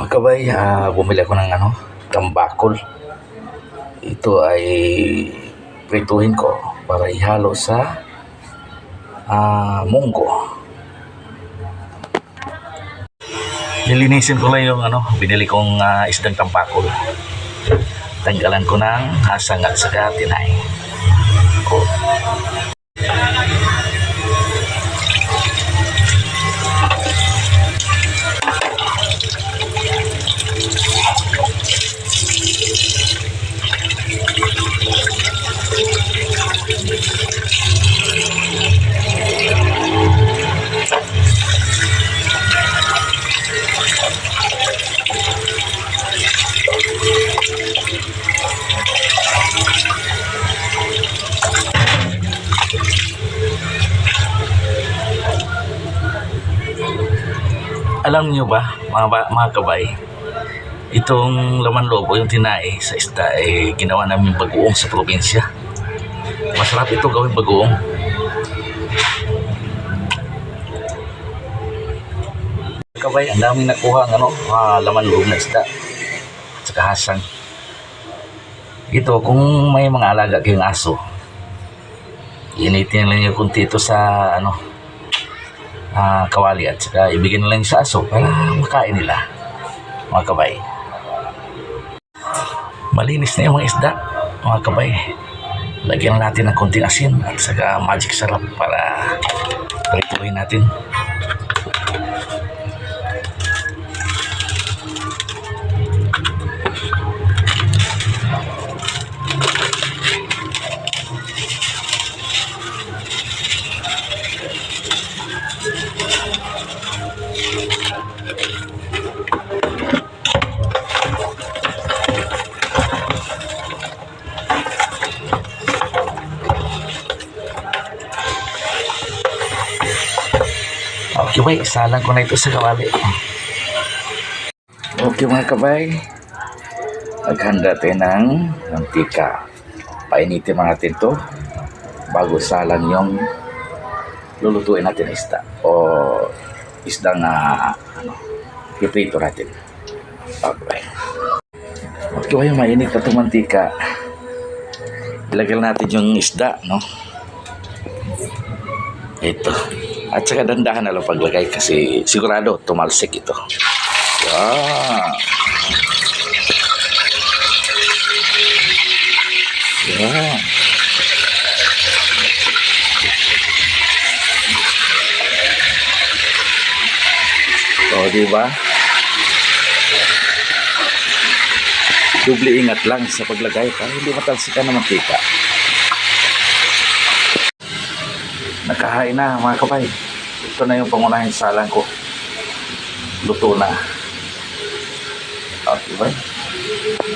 Mga kabay, bumili ako ng tambakol. Ito ay prituhin ko para ihalo sa munggo. Nilinisin ko lang yung binili kong isdang tambakol. Tanggalan ko ng hasang at saka tinay. Alam niyo ba, mga kabay, itong laman loob o yung tinai sa isda ay ginawa namin bagoong sa probinsya. Masarap ito gawin bagoong. Kabay, ang daming nakuha ng laman loob na isda at saka hasang. Ito, kung may mga alaga kayong aso, initin lang yung kunti ito sa kawali at saka ibigin na lang sa aso para makain nila, mga kabay. Malinis na yung mga isda, mga kabay. Lagyan natin ng konting asin at saka magic sarap para prituhin natin. Okay bay, isalang ko na ito sa kawali. Okay mga kabay, naghanda tayo ng mantika. Painitin natin ito bago salang yung lulutuin natin na isda o isdang iprito natin. Okay. Okay bay, mainit na itong mantika. Ilagay natin yung isda, no? Ito. At saka dandahan na lang paglagay kasi sigurado tumalsik ito. Wow. Yeah. So, diba? Doble ingat lang sa paglagay para hindi matalsikan ng mantika. Nakahain na mga kabay. Ito na yung pangunahing salang ko. Luto na. Okay ba?